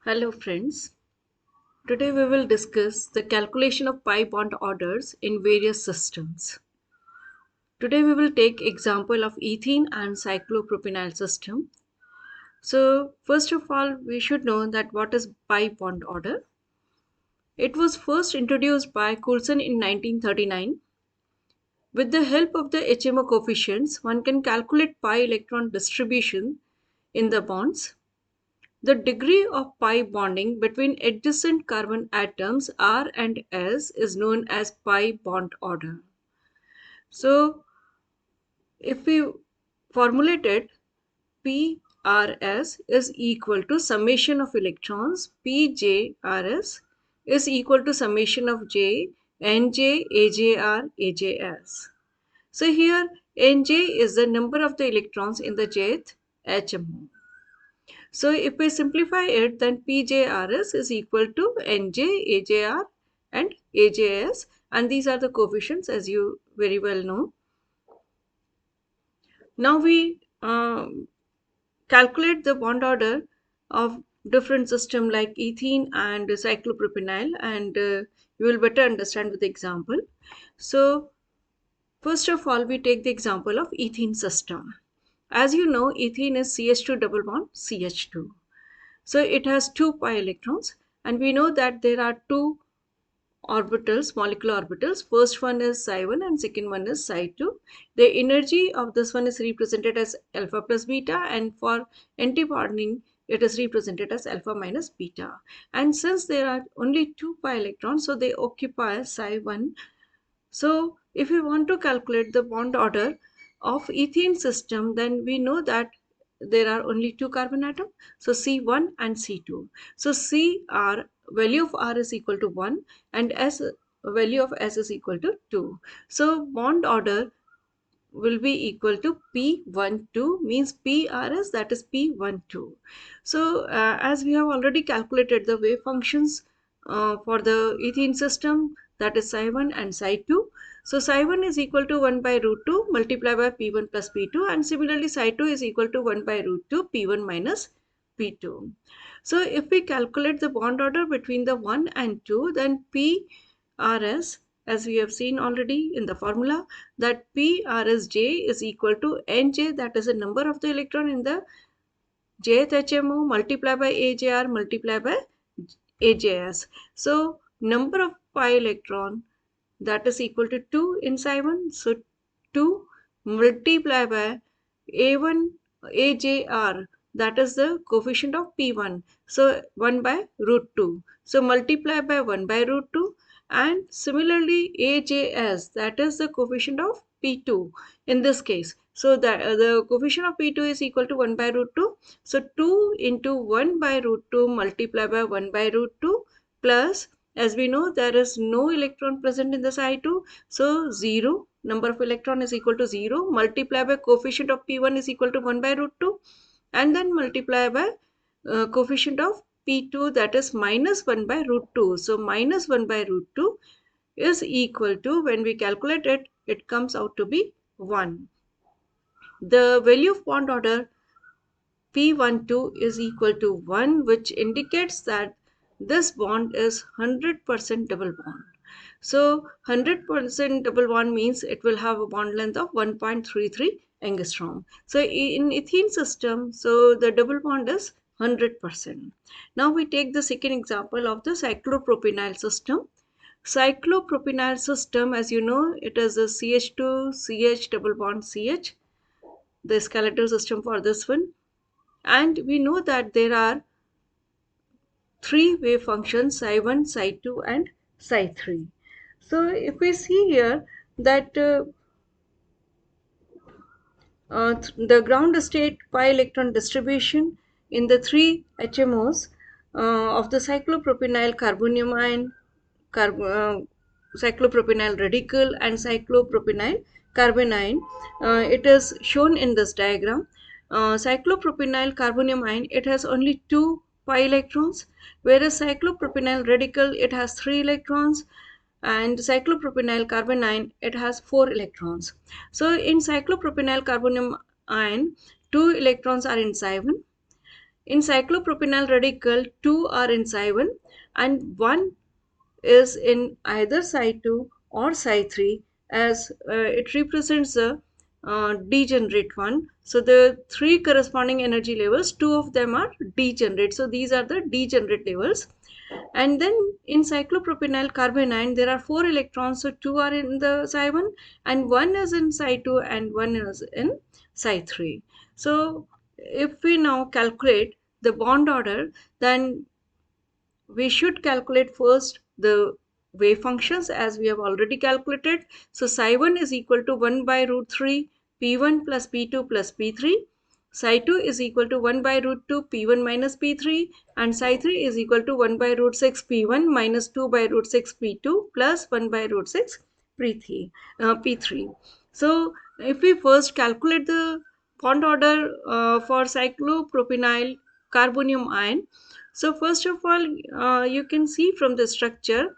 Hello friends, today we will discuss the calculation of pi bond orders in various systems. Today we will take example of ethene and cyclopropenyl system. So first of all we should know that what is pi bond order. It was first introduced by Coulson in 1939. With the help of the HMO coefficients, one can calculate pi electron distribution in the bonds. The degree of pi bonding between adjacent carbon atoms R and S is known as pi bond order. So, if we formulate it, PRS is equal to summation of electrons, PJRS is equal to summation of J, NJ, AJR, AJS. So here NJ is the number of the electrons in the jth HMO. So if we simplify it, then PJRS is equal to NJ, AJR and AJS, and these are the coefficients as you very well know. Now we calculate the bond order of different system like ethene and cyclopropenyl, and you will better understand with the example. So first of all, we take the example of ethene system. As you know, ethene is CH2 double bond CH2. So it has two pi electrons, and we know that there are two orbitals, molecular orbitals. First one is psi1 and second one is psi2. The energy of this one is represented as alpha plus beta, and for anti-bonding it is represented as alpha minus beta. And since there are only two pi electrons, so they occupy psi1. So if we want to calculate the bond order of ethene system, then we know that there are only two carbon atoms, so C1 and C2. So CR, value of R is equal to 1 and S, value of S is equal to 2. So bond order will be equal to P12, means PRS, that is P12. So as we have already calculated the wave functions for the ethene system, that is psi1 and psi2. So psi1 is equal to 1 by root 2 multiplied by P1 plus P2, and similarly psi2 is equal to 1 by root 2 P1 minus P2. So if we calculate the bond order between the 1 and 2, then PRS, as we have seen already in the formula, that PRSJ is equal to NJ, that is the number of the electron in the jth HMO, multiplied by AJR multiplied by AJS. So number of pi electron, that is equal to 2 in psi1. So 2 multiplied by A1 AJR, that is the coefficient of P1. So 1 by root 2. So multiply by 1 by root 2, and similarly AJS, that is the coefficient of P2 in this case. So the coefficient of P2 is equal to 1 by root 2. So 2 into 1 by root 2 multiplied by 1 by root 2 plus, as we know, there is no electron present in the psi2, so 0, number of electron is equal to 0, multiply by coefficient of P1 is equal to 1 by root 2, and then multiply by coefficient of P2, that is minus 1 by root 2. So minus 1 by root 2 is equal to, when we calculate it, it comes out to be 1. The value of bond order P12 is equal to 1, which indicates that this bond is 100% double bond. So 100% double bond means it will have a bond length of 1.33 angstrom. So in ethene system, so the double bond is 100%. Now we take the second example of the cyclopropenyl system. Cyclopropenyl system, as you know, it is a CH2 CH double bond CH, the skeletal system for this one. And we know that there are three wave functions, psi1, psi2 and psi3. So if we see here that the ground state pi electron distribution in the three HMOs of the cyclopropenyl carbonium ion, cyclopropenyl radical and cyclopropenyl carbanion, it is shown in this diagram. Cyclopropenyl carbonium ion, it has only two pi electrons, whereas cyclopropenyl radical, it has 3 electrons, and cyclopropenyl carbanion, it has 4 electrons. So in cyclopropenyl carbonium ion, 2 electrons are in psi1 In cyclopropenyl radical, two are in psi 1 and one is in either psi 2 or psi 3, as it represents the degenerate one. So the three corresponding energy levels, two of them are degenerate. So these are the degenerate levels. And then in cyclopropenyl carbanion, there are four electrons. So two are in the psi 1 and one is in psi 2 and one is in psi 3. So if we now calculate the bond order, then we should calculate first the wave functions as we have already calculated. So psi 1 is equal to 1 by root 3 p1 plus p2 plus p3. Psi 2 is equal to 1 by root 2 p1 minus p3, and psi 3 is equal to 1 by root 6 p1 minus 2 by root 6 p2 plus 1 by root 6 p3. So if we first calculate the bond order for cyclopropenyl carbonium ion, so first of all, you can see from the structure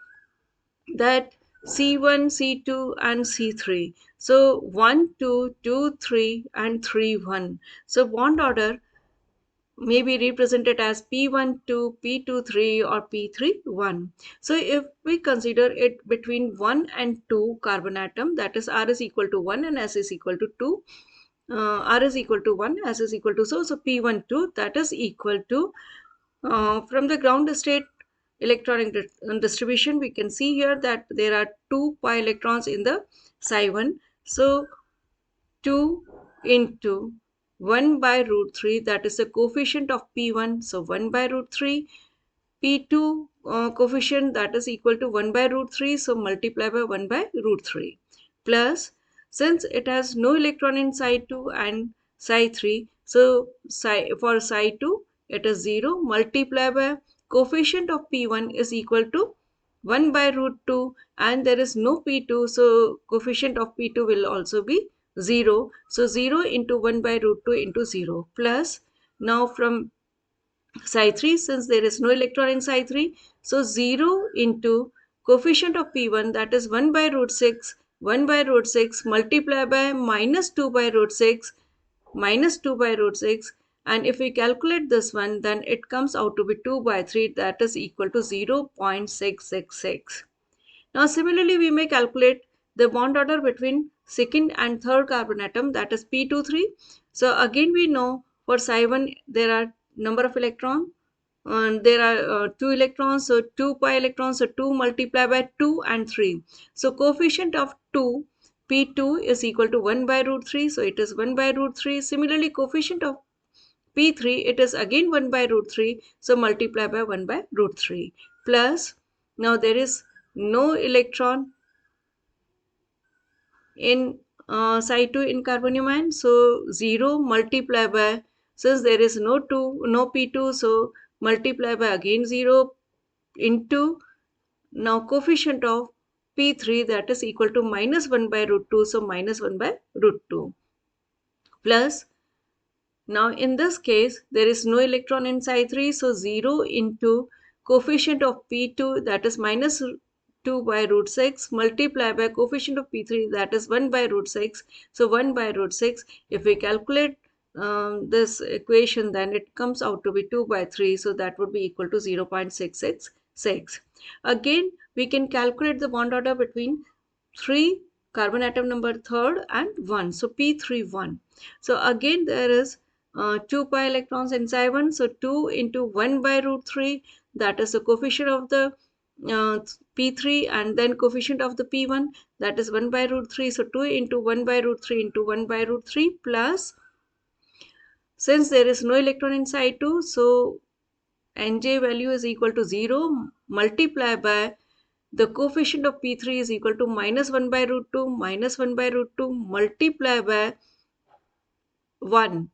that C1, C2 and C3. So 1, 2, 2, 3 and 3, 1. So bond order may be represented as P1, 2, P2, 3 or P3, 1. So if we consider it between 1 and 2 carbon atom, that is R is equal to 1 and S is equal to 2. R is equal to 1, S is equal to so P1, 2, that is equal to from the ground state electronic distribution, we can see here that there are two pi electrons in the psi 1. So 2 into 1 by root 3, that is the coefficient of P1. So 1 by root 3. P2 coefficient, that is equal to 1 by root 3. So multiply by 1 by root 3. Plus, since it has no electron in psi 2 and psi 3, so for psi 2 it is 0, multiply by coefficient of P1 is equal to 1 by root 2, and there is no P2, so coefficient of P2 will also be 0. So 0 into 1 by root 2 into 0. Plus, now from psi 3, since there is no electron in psi 3, so 0 into coefficient of P1, that is 1 by root 6, 1 by root 6 multiply by minus 2 by root 6, minus 2 by root 6, and if we calculate this one, then it comes out to be 2 by 3, that is equal to 0.666. Now similarly, we may calculate the bond order between second and third carbon atom, that is P23. So again we know for psi 1 there are number of electrons, and there are two electrons, so 2 pi electrons, so 2 multiplied by 2 and 3. So coefficient of 2 P2 is equal to 1 by root 3, so it is 1 by root 3. Similarly, coefficient of P3, it is again 1 by root 3, so multiply by 1 by root 3. Plus, now there is no electron in psi 2 in carbonium ion, so 0 multiply by, since there is no P2, so multiply by again 0 into, now coefficient of P3, that is equal to minus 1 by root 2, so minus 1 by root 2. Plus, now in this case, there is no electron in psi 3, so 0 into coefficient of P2, that is minus 2 by root 6, multiply by coefficient of P3, that is 1 by root 6, so 1 by root 6. If we calculate this equation, then it comes out to be 2 by 3, so that would be equal to 0.666. Again, we can calculate the bond order between 3 carbon atom number third and 1, so P31. So again there is 2 pi electrons in psi 1, so 2 into 1 by root 3, that is the coefficient of the P3, and then coefficient of the P1, that is 1 by root 3, so 2 into 1 by root 3 into 1 by root 3, plus, since there is no electron in psi 2, so Nj value is equal to 0, multiply by the coefficient of P3 is equal to minus 1 by root 2, minus 1 by root 2, multiply by 1.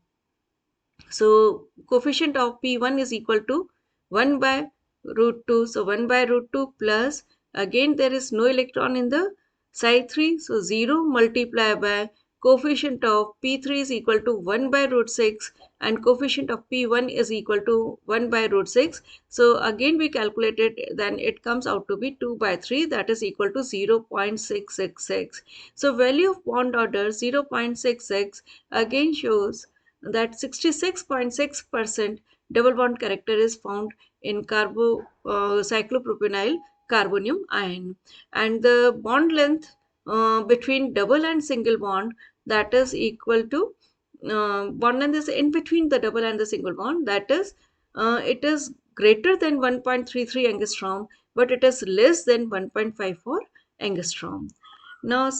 So coefficient of P1 is equal to 1 by root 2. So 1 by root 2 plus, again there is no electron in the psi 3. So 0 multiply by coefficient of P3 is equal to 1 by root 6 and coefficient of P1 is equal to 1 by root 6. So again we calculate it, then it comes out to be 2 by 3, that is equal to 0.666. So value of bond order 0.66 again shows that 66.6% double bond character is found in cyclopropenyl carbonium ion. And the bond length between double and single bond, that is equal to bond length is in between the double and the single bond, that is it is greater than 1.33 angstrom, but it is less than 1.54 angstrom. Now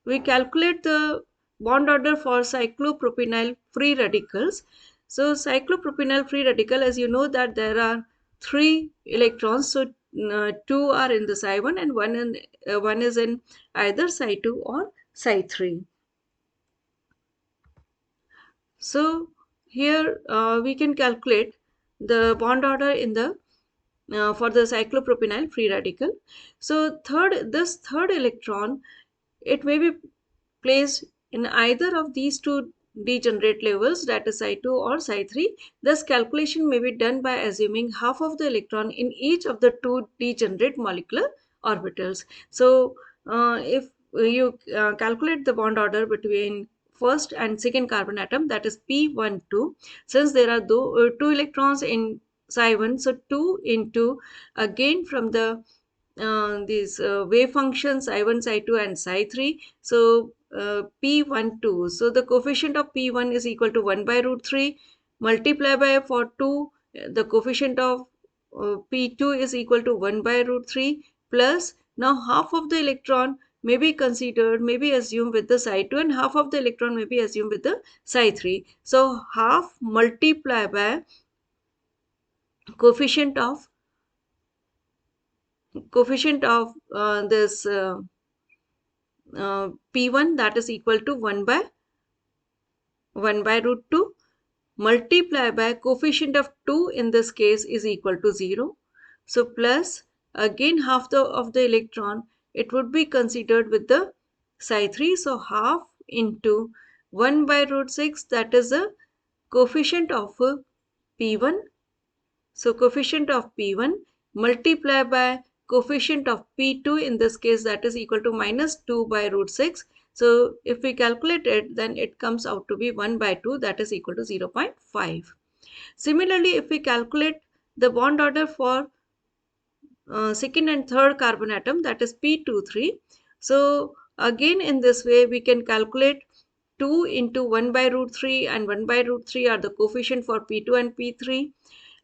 we calculate the bond order for cyclopropenyl free radicals. So cyclopropenyl free radical, as you know, that there are three electrons. So two are in the psi 1 and one is in either psi 2 or psi 3. So here we can calculate the bond order in the for the cyclopropenyl free radical. So this third electron, it may be placed in either of these two degenerate levels, that is psi 2 or psi 3. Thus calculation may be done by assuming half of the electron in each of the two degenerate molecular orbitals. So if you calculate the bond order between first and second carbon atom, that is p12, since there are two electrons in psi 1, so 2 into, again from the these wave functions I1, Psi2 and Psi3. So P12. So the coefficient of P1 is equal to 1 by root 3 multiply by for 2. The coefficient of P2 is equal to 1 by root 3 plus, now half of the electron may be considered, may be assumed with the Psi2 and half of the electron may be assumed with the Psi3. So half multiply by coefficient of this P1, that is equal to 1 by root 2 multiply by coefficient of 2 in this case is equal to 0. So plus, again half of the electron, it would be considered with the psi 3. So half into 1 by root 6, that is the coefficient of P1. So coefficient of P1 multiply by coefficient of P2, in this case that is equal to minus 2 by root 6. So if we calculate it, then it comes out to be 1 by 2, that is equal to 0.5. Similarly, if we calculate the bond order for second and third carbon atom, that is P23. So again in this way we can calculate 2 into 1 by root 3 and 1 by root 3 are the coefficient for P2 and P3.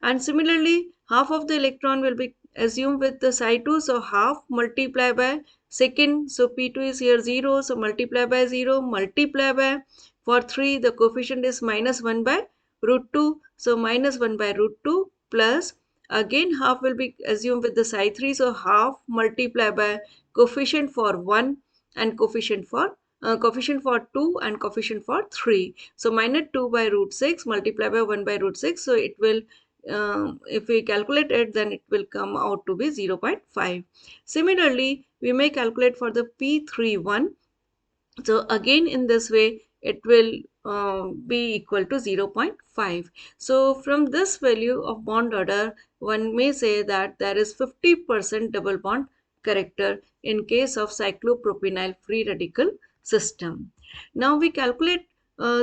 And similarly, half of the electron will be assumed with the psi 2. So half multiply by second. So P2 is here 0. So multiply by 0. Multiply by, for 3 the coefficient is minus 1 by root 2. So minus 1 by root 2 plus, again half will be assumed with the psi 3. So half multiply by coefficient for 1 and coefficient for 2 and coefficient for 3. So minus 2 by root 6 multiply by 1 by root 6. So it will, if we calculate it, then it will come out to be 0.5. Similarly, we may calculate for the P31. So again in this way it will be equal to 0.5. So from this value of bond order, one may say that there is 50% double bond character in case of cyclopropenyl free radical system. Now we calculate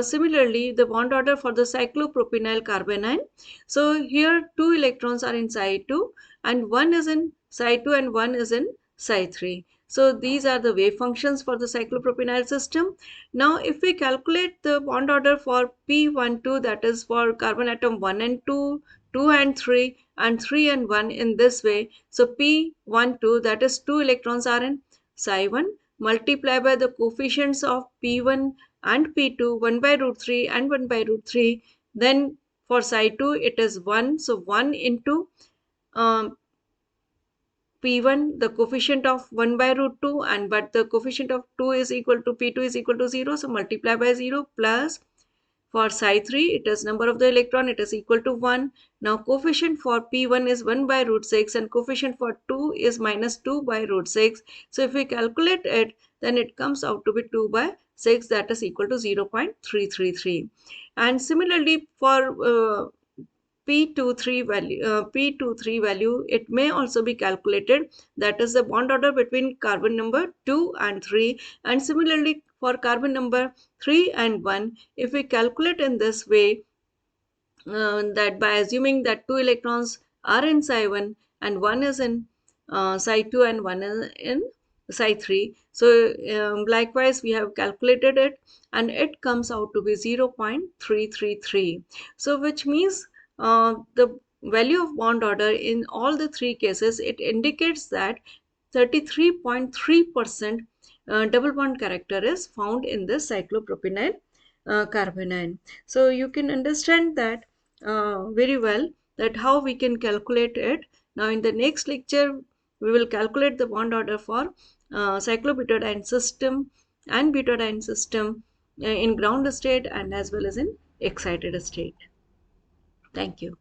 similarly the bond order for the cyclopropenyl carbanion. So here two electrons are in psi 2 and one is in psi 2 and one is in psi 3. So these are the wave functions for the cyclopropenyl system. Now if we calculate the bond order for P12, that is for carbon atom 1 and 2, 2 and 3 and 3 and 1 in this way. So P12, that is 2 electrons are in psi 1 multiply by the coefficients of P1 and P2, 1 by root 3 and 1 by root 3. Then for psi 2 it is 1. So 1 into P1, the coefficient of 1 by root 2, and but the coefficient of 2 is equal to P2 is equal to 0. So multiply by 0 plus, for psi 3 it is number of the electron, it is equal to 1. Now coefficient for P1 is 1 by root 6 and coefficient for 2 is minus 2 by root 6. So if we calculate it, then it comes out to be 2 by 6, that is equal to 0.333. And similarly for P23 value, it may also be calculated, that is the bond order between carbon number 2 and 3. And similarly for carbon number 3 and 1, if we calculate in this way, that by assuming that two electrons are in psi 1 and one is in psi 2 and one is in psi 3. So likewise we have calculated it and it comes out to be 0.333. So which means the value of bond order in all the three cases, it indicates that 33.3% double bond character is found in the cyclopropenyl carbanion. So you can understand that very well, that how we can calculate it. Now in the next lecture we will calculate the bond order for cyclobutadiene system and butadiene system in ground state and as well as in excited state. Thank you.